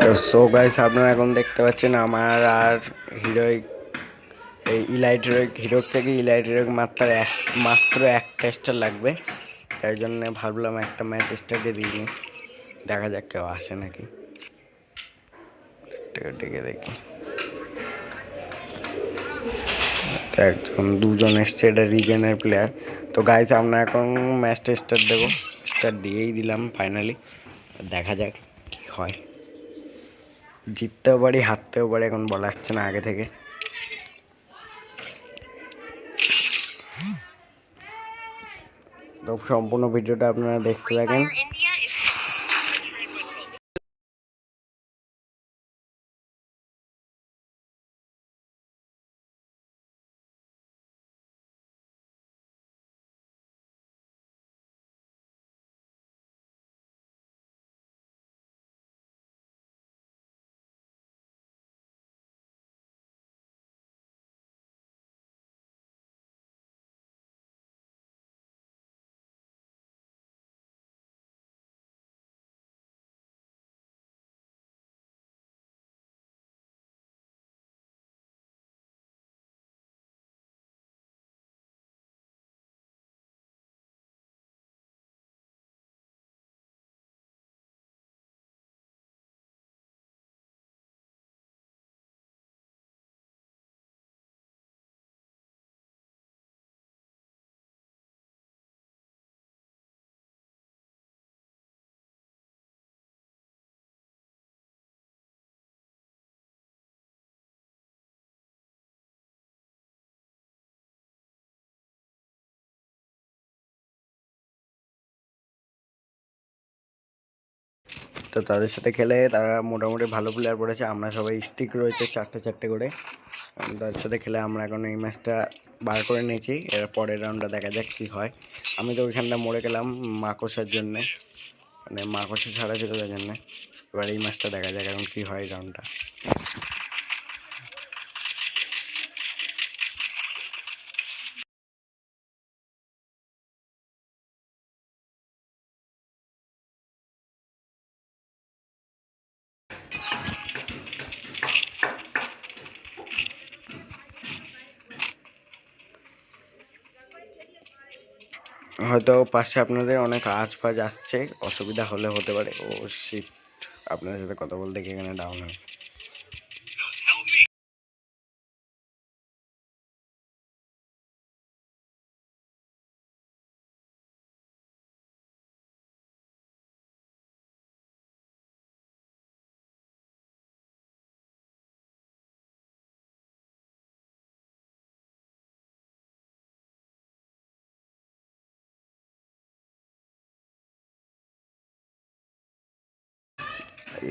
তো so guys আপনারা এখন দেখতে পাচ্ছেন আমার আর হিরোইক এই ইলাইট হিরোক থেকে ইলাইট হিরোক মাত্র একটা স্টার লাগবে। তাই জন্য ভাবলাম একটা ম্যাচ স্টার্টে দিইনি, দেখা যাক কেউ আসে নাকি। ডেকে দেখি, তো একজন দুজন এসছে, এটা রিজনের প্লেয়ার। তো গাইস আমরা এখন ম্যাচটা স্টার্ট দেবো, স্টার্ট দিয়েই দিলাম ফাইনালি। দেখা যাক কি হয়, জিততেও পারি হারতেও পারি, এখন বলা যাচ্ছে না আগে থেকে। তো সম্পূর্ণ ভিডিওটা আপনারা দেখতে থাকেন। তো তাদের সাথে খেলে তারা মোটামুটি ভালো প্লেয়ার পড়েছে, আমরা সবাই স্টিক রয়েছে চারটে চারটে করে। তাদের সাথে খেলে আমরা এখন এই ম্যাচটা বার করে নিয়েছি, এর পরের রাউন্ডটা দেখা যাক কী হয়। আমি তো ওইখানটা মরে গেলাম মাকড়সার জন্যে, মানে মাকড়সা ছাড়া ছিল তার জন্যে। এবার এই ম্যাচটা দেখা যাক এখন কী হয় রাউন্ডটা। হয়তো পাশে আপনাদের অনেক আওয়াজ ফাজ আসছে, অসুবিধা হলে হতে পারে। ও শিট, আপনাদের সাথে কথা বলতে গিয়ে এখানে ডাউন হয়।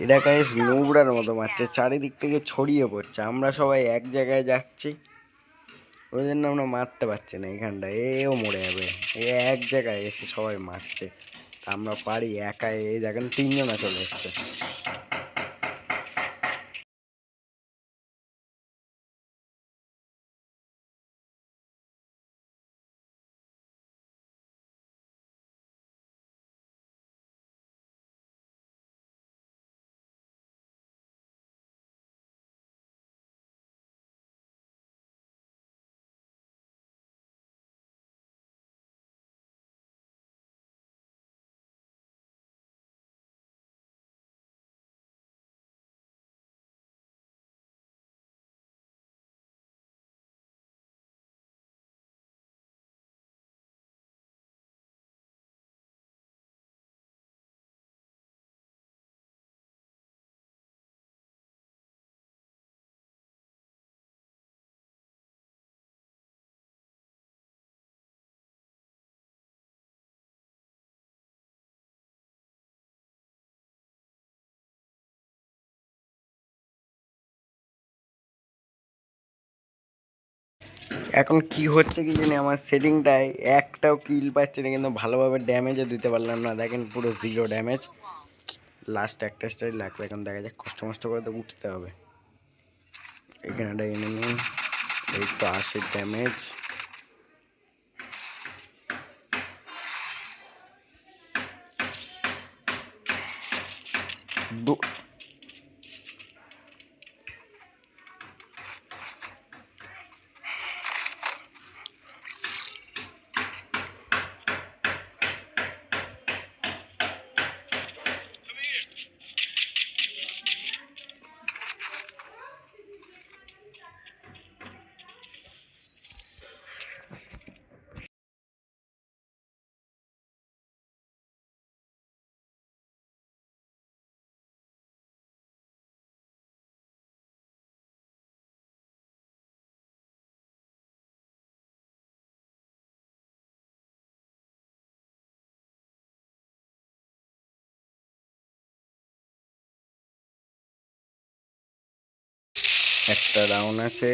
এরা গাইস নোংরার মতো মারছে, চারিদিক থেকে ছড়িয়ে পড়ছে, আমরা সবাই এক জায়গায় যাচ্ছি, ওই জন্য আমরা মারতে পারছি না। এইখানটা এও মরে যাবে, এ এক জায়গায় এসে সবাই মারছে, আমরা পারি একা। এই দেখেন তিনজনা চলে এসছে। এখন কি হচ্ছে কি জানি, আমার সেটিংটায় একটাও কিল পাচ্ছে না, কিন্তু ভালোভাবে ড্যামেজও দিতে পারলাম না। দেখেন পুরো 0 ড্যামেজ, লাস্ট একটা স্টাইল লাগবে। এখন দেখা যাক, কষ্ট মষ্ট করে তো উঠতে হবে। এখানে একটা এনিমি, এই তো 80 ড্যামেজ। একটা ডাউন আছে।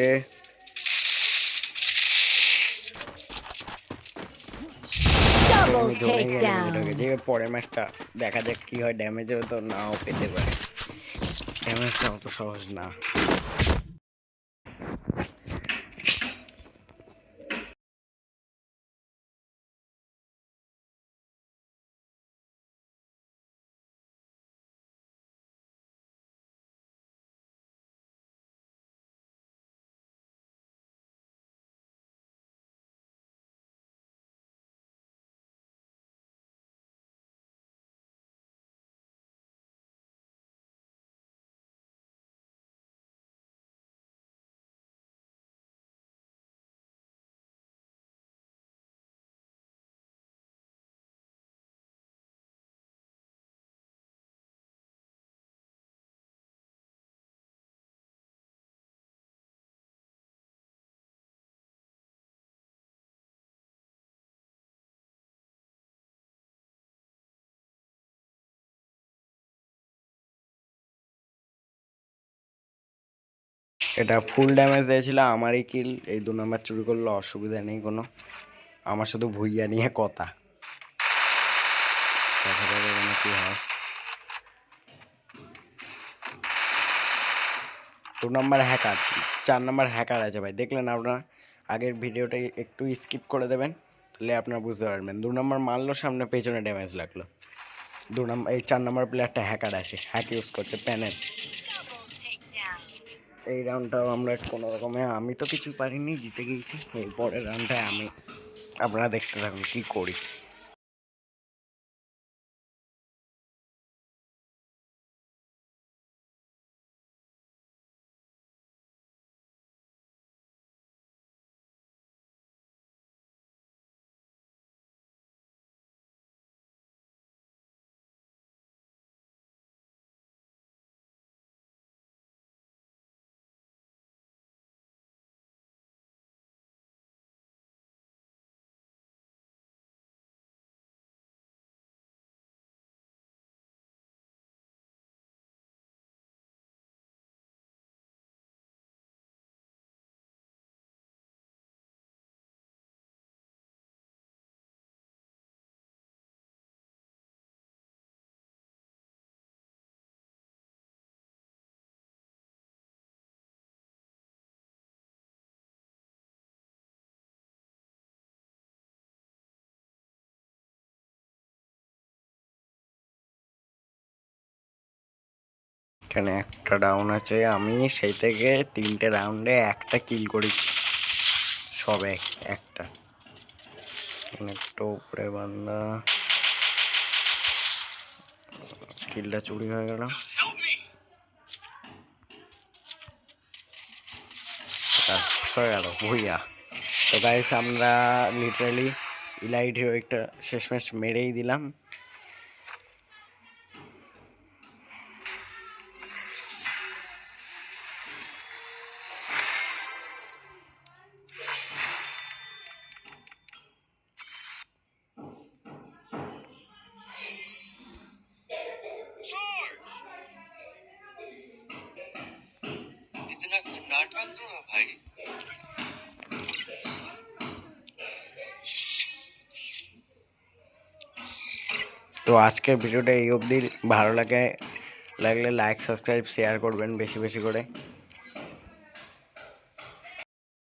আমি ধরে গেলে ভিডিওকে যে পরের ম্যাচটা দেখা যাক কি হয়। ড্যামেজও তো নাও পেতে পারে, ড্যামেজটা অত সহজ না। এটা ফুল ড্যামেজ দিয়েছিল, আমারই কিল। এই 2 নাম্বার চুরি করলে অসুবিধা নেই কোনো, আমার শুধু ভুইয়া নিয়ে কথা। দেখা যাবে এখানে কি হয়। 2 নাম্বার হ্যাকার, 4 নাম্বার হ্যাকার আছে ভাই, দেখলেন আপনারা? আগের ভিডিওটা একটু স্কিপ করে দেবেন, তাহলে আপনারা বুঝতে পারবেন। 2 নাম্বার মারলো, সামনে পেছনে ড্যামেজ লাগলো। 2 নাম্বার এই 4 নাম্বার প্লেয়ারটা হ্যাকার আছে, হ্যাক ইউজ করছে প্যানেল। এই রাউন্ডটাও আমরা কোনো রকমে, আমি তো কিছু পারিনি, জিতে গিয়েছি। এই পরের রাউন্ডটায় আমি, আপনারা দেখতে থাকুন কি করি। এখানে একটা ডাউন আছে, আমি সেই থেকে 3টে রাউন্ডে একটা কিল করেছি, সবে একটা। এখানে একটা উপরে বান্দা, কিলটা চুরি হয়ে গেল। হয়ে গেল ভুইয়া। তো গাইস আমরা লিটারালি ইলাইট হিরোইকটা শেষমেশ মেরেই দিলাম। তো আজকের ভিডিওটা এই অবধি। ভালো লাগলে লাইক, সাবস্ক্রাইব, শেয়ার করবেন বেশি বেশি করে।